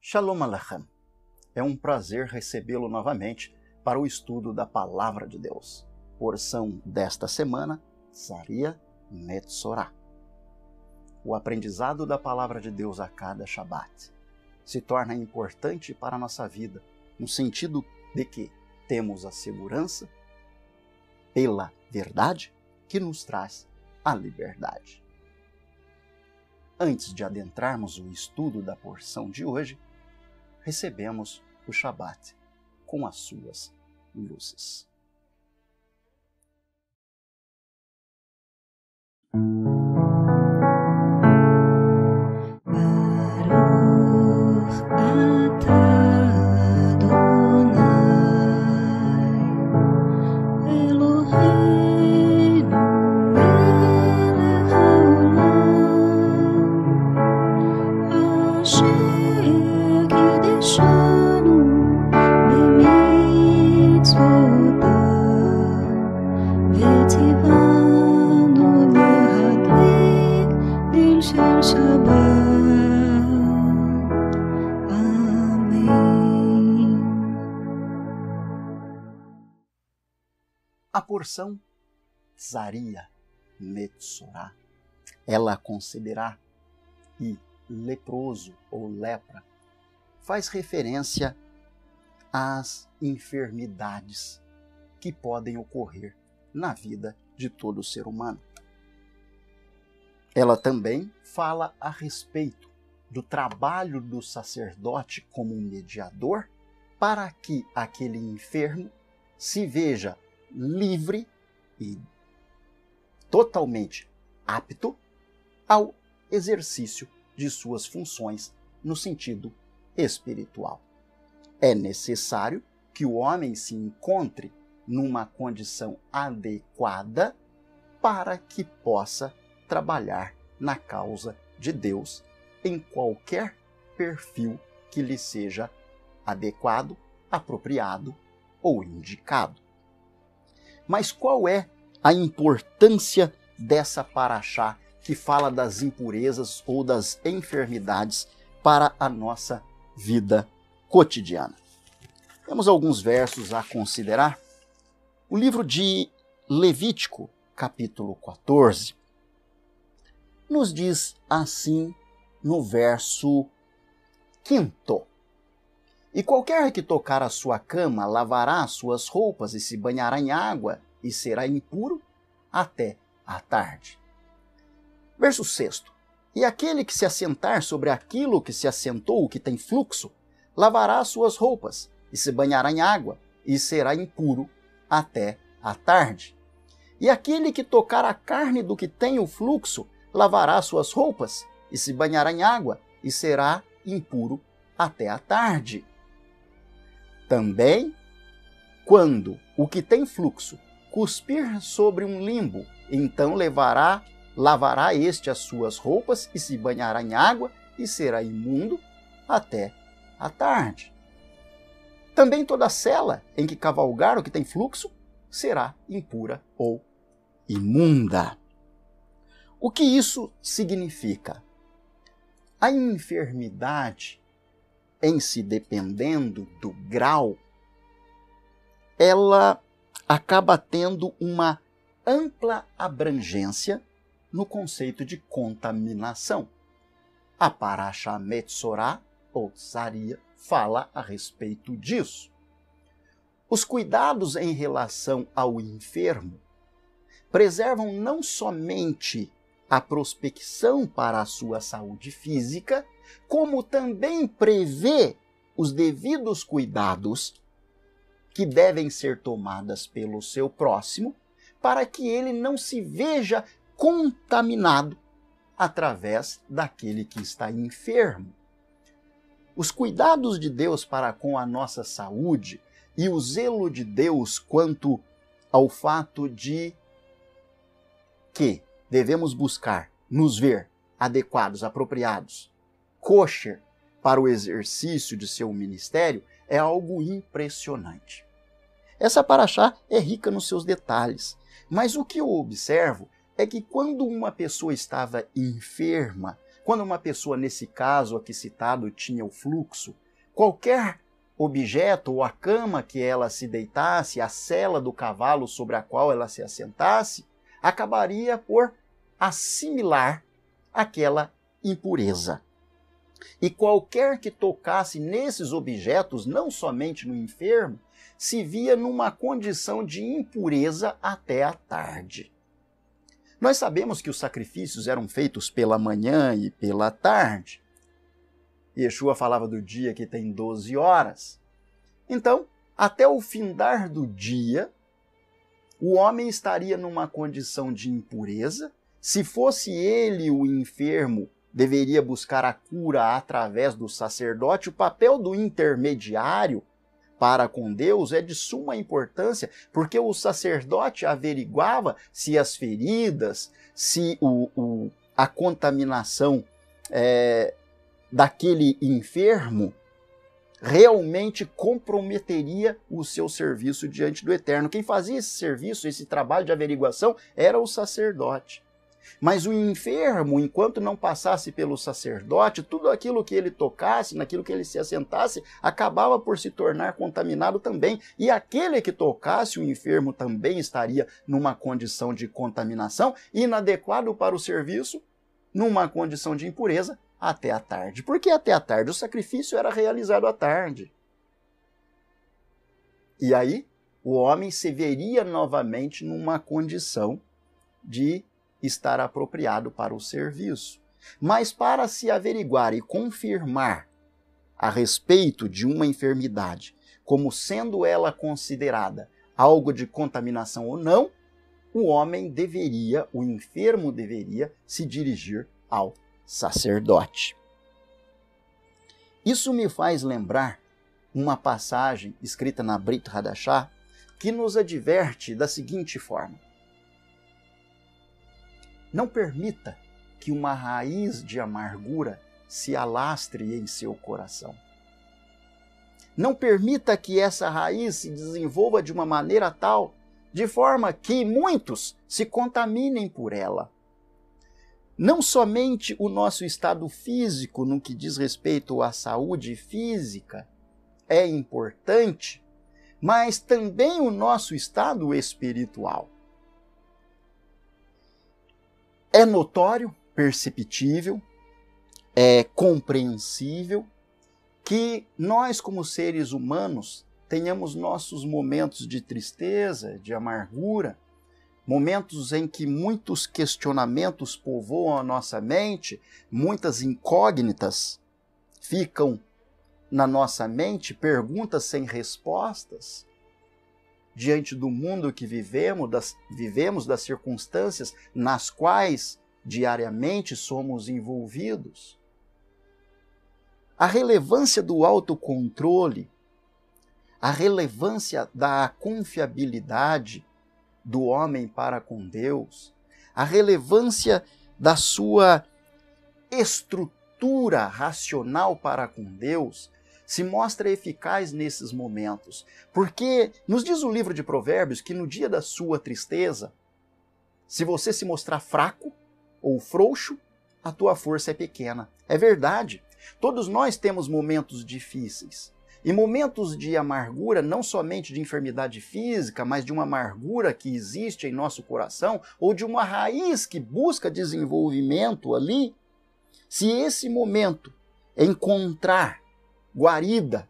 Shalom Aleichem. É um prazer recebê-lo novamente para o estudo da Palavra de Deus. Porção desta semana, Tzaria Metzorah. O aprendizado da Palavra de Deus a cada Shabat se torna importante para a nossa vida, no sentido de que temos a segurança pela verdade que nos traz a liberdade. Antes de adentrarmos o estudo da porção de hoje, recebemos o Shabat com as suas luzes. A porção Tzaria Metzorah, ela conceberá e leproso ou lepra faz referência às enfermidades que podem ocorrer na vida de todo ser humano. Ela também fala a respeito do trabalho do sacerdote como mediador para que aquele enfermo se veja livre e totalmente apto ao exercício de suas funções no sentido espiritual. É necessário que o homem se encontre numa condição adequada para que possa trabalhar na causa de Deus em qualquer perfil que lhe seja adequado, apropriado ou indicado. Mas qual é a importância dessa paraxá que fala das impurezas ou das enfermidades para a nossa vida cotidiana? Temos alguns versos a considerar. O livro de Levítico, capítulo 14, nos diz assim no verso 5: E qualquer que tocar a sua cama lavará as suas roupas e se banhará em água e será impuro até a tarde. Verso 6: E aquele que se assentar sobre aquilo que se assentou, que tem fluxo, lavará as suas roupas e se banhará em água e será impuro até a tarde. E aquele que tocar a carne do que tem o fluxo, lavará as suas roupas e se banhará em água e será impuro até a tarde. Também, quando o que tem fluxo cuspir sobre um limbo, então lavará este as suas roupas e se banhará em água e será imundo até a tarde. Também toda cela em que cavalgar o que tem fluxo será impura ou imunda. O que isso significa? A enfermidade, em se dependendo do grau, ela acaba tendo uma ampla abrangência no conceito de contaminação. A paraxá Metzorah, ou Tzaria, fala a respeito disso. Os cuidados em relação ao enfermo preservam não somente a prospecção para a sua saúde física, como também prevê os devidos cuidados que devem ser tomados pelo seu próximo, para que ele não se veja contaminado através daquele que está enfermo. Os cuidados de Deus para com a nossa saúde e o zelo de Deus quanto ao fato de que devemos buscar nos ver adequados, apropriados, kosher para o exercício de seu ministério é algo impressionante. Essa paraxá é rica nos seus detalhes, mas o que eu observo é que quando uma pessoa estava enferma, quando uma pessoa, nesse caso aqui citado, tinha o fluxo, qualquer objeto ou a cama que ela se deitasse, a sela do cavalo sobre a qual ela se assentasse, acabaria por assimilar aquela impureza. E qualquer que tocasse nesses objetos, não somente no enfermo, se via numa condição de impureza até a tarde. Nós sabemos que os sacrifícios eram feitos pela manhã e pela tarde. Yeshua falava do dia que tem 12 horas. Então, até o findar do dia, o homem estaria numa condição de impureza. Se fosse ele o enfermo, deveria buscar a cura através do sacerdote. O papel do intermediário para com Deus é de suma importância, porque o sacerdote averiguava se as feridas, se a contaminação daquele enfermo realmente comprometeria o seu serviço diante do Eterno. Quem fazia esse serviço, esse trabalho de averiguação, era o sacerdote. Mas o enfermo, enquanto não passasse pelo sacerdote, tudo aquilo que ele tocasse, naquilo que ele se assentasse, acabava por se tornar contaminado também. E aquele que tocasse o enfermo também estaria numa condição de contaminação, inadequado para o serviço, numa condição de impureza, até a tarde. Por que até a tarde? O sacrifício era realizado à tarde. E aí, o homem se veria novamente numa condição de estar apropriado para o serviço. Mas para se averiguar e confirmar a respeito de uma enfermidade, como sendo ela considerada algo de contaminação ou não, o homem deveria, o enfermo deveria se dirigir ao sacerdote. Isso me faz lembrar uma passagem escrita na Brit Hadashah que nos adverte da seguinte forma: não permita que uma raiz de amargura se alastre em seu coração. Não permita que essa raiz se desenvolva de uma maneira tal, de forma que muitos se contaminem por ela. Não somente o nosso estado físico, no que diz respeito à saúde física, é importante, mas também o nosso estado espiritual. É notório, perceptível, é compreensível que nós, como seres humanos, tenhamos nossos momentos de tristeza, de amargura, momentos em que muitos questionamentos povoam a nossa mente, muitas incógnitas ficam na nossa mente, perguntas sem respostas, diante do mundo que vivemos, das circunstâncias nas quais diariamente somos envolvidos. A relevância do autocontrole, a relevância da confiabilidade do homem para com Deus, a relevância da sua estrutura racional para com Deus, se mostra eficaz nesses momentos. Porque nos diz o livro de Provérbios que no dia da sua tristeza, se você se mostrar fraco ou frouxo, a tua força é pequena. É verdade. Todos nós temos momentos difíceis. E momentos de amargura, não somente de enfermidade física, mas de uma amargura que existe em nosso coração, ou de uma raiz que busca desenvolvimento ali. Se esse momento encontrar guarida,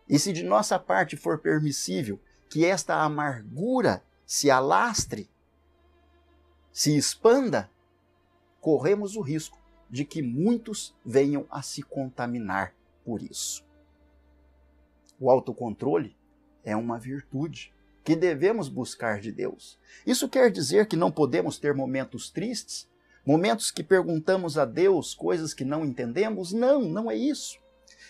e se de nossa parte for permissível que esta amargura se alastre, se expanda, corremos o risco de que muitos venham a se contaminar por isso. O autocontrole é uma virtude que devemos buscar de Deus. Isso quer dizer que não podemos ter momentos tristes, momentos que perguntamos a Deus coisas que não entendemos? Não, não é isso.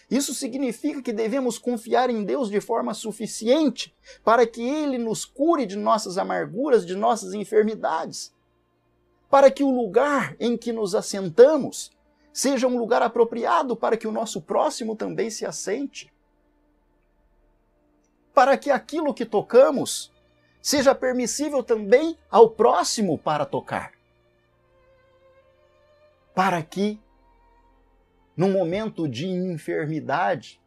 Isso significa que devemos confiar em Deus de forma suficiente para que Ele nos cure de nossas amarguras, de nossas enfermidades. Para que o lugar em que nos assentamos seja um lugar apropriado para que o nosso próximo também se assente. Para que aquilo que tocamos seja permissível também ao próximo para tocar. para que, num momento de enfermidade,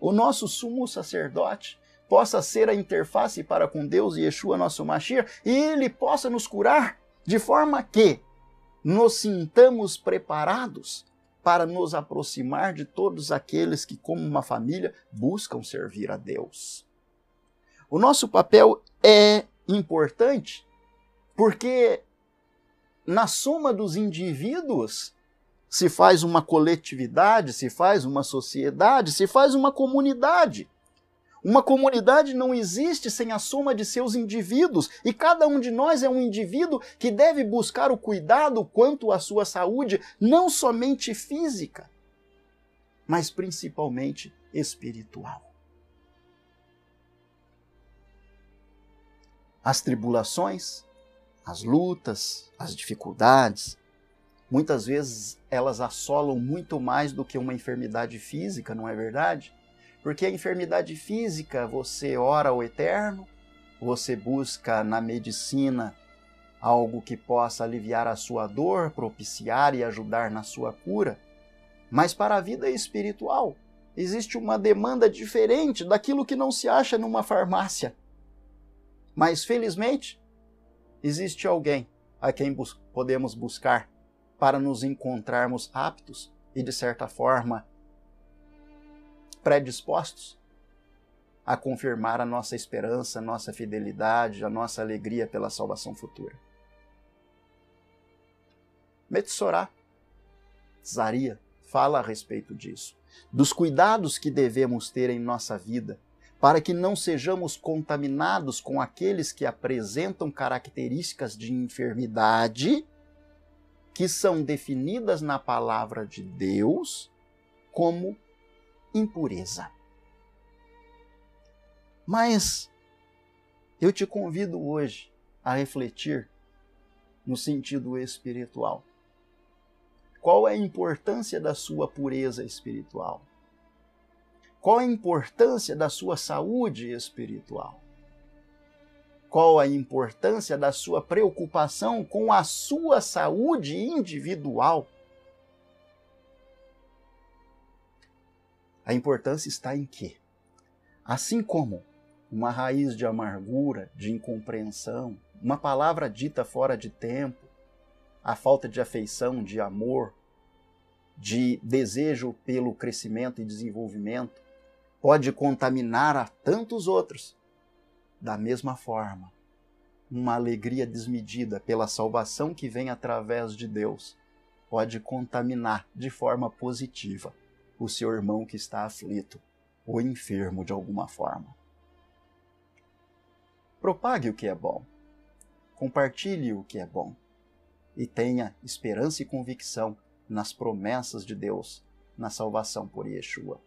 o nosso sumo sacerdote possa ser a interface para com Deus e Yeshua, nosso Mashiach, e ele possa nos curar de forma que nos sintamos preparados para nos aproximar de todos aqueles que, como uma família, buscam servir a Deus. O nosso papel é importante porque na soma dos indivíduos se faz uma coletividade, se faz uma sociedade, se faz uma comunidade. Uma comunidade não existe sem a soma de seus indivíduos, e cada um de nós é um indivíduo que deve buscar o cuidado quanto à sua saúde, não somente física, mas principalmente espiritual. As tribulações, as lutas, as dificuldades, muitas vezes elas assolam muito mais do que uma enfermidade física, não é verdade? Porque a enfermidade física, você ora ao Eterno, você busca na medicina algo que possa aliviar a sua dor, propiciar e ajudar na sua cura. Mas para a vida espiritual, existe uma demanda diferente daquilo que não se acha numa farmácia. Mas, felizmente, existe alguém a quem podemos buscar para nos encontrarmos aptos e, de certa forma, predispostos a confirmar a nossa esperança, a nossa fidelidade, a nossa alegria pela salvação futura. Metsorá, Zaria, fala a respeito disso, dos cuidados que devemos ter em nossa vida, para que não sejamos contaminados com aqueles que apresentam características de enfermidade que são definidas na palavra de Deus como impureza. Mas eu te convido hoje a refletir no sentido espiritual. Qual é a importância da sua pureza espiritual? Qual a importância da sua saúde espiritual? Qual a importância da sua preocupação com a sua saúde individual? A importância está em que, assim como uma raiz de amargura, de incompreensão, uma palavra dita fora de tempo, a falta de afeição, de amor, de desejo pelo crescimento e desenvolvimento, pode contaminar a tantos outros. Da mesma forma, uma alegria desmedida pela salvação que vem através de Deus pode contaminar de forma positiva o seu irmão que está aflito ou enfermo de alguma forma. Propague o que é bom, compartilhe o que é bom e tenha esperança e convicção nas promessas de Deus, na salvação por Yeshua.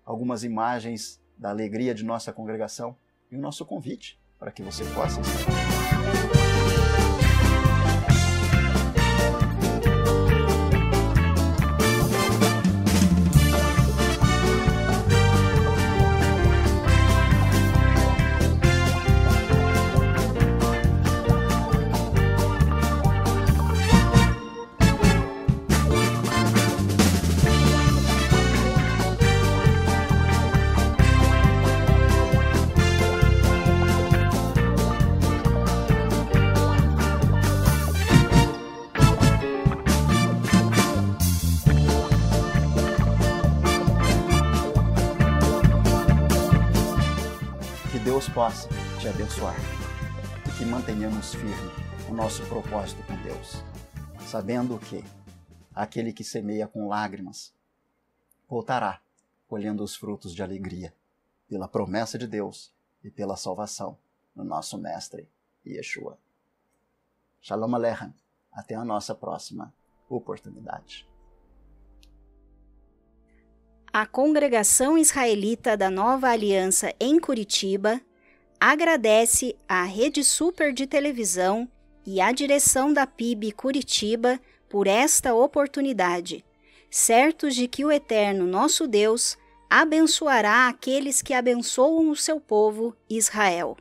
Algumas imagens da alegria de nossa congregação e o nosso convite para que você possa estar. Deus possa te abençoar e que mantenhamos firme o nosso propósito com Deus, sabendo que aquele que semeia com lágrimas voltará colhendo os frutos de alegria pela promessa de Deus e pela salvação no nosso Mestre Yeshua. Shalom Aleichem. Até a nossa próxima oportunidade. A Congregação Israelita da Nova Aliança em Curitiba agradece à Rede Super de Televisão e à direção da PIB Curitiba por esta oportunidade, certos de que o Eterno nosso Deus abençoará aqueles que abençoam o seu povo Israel.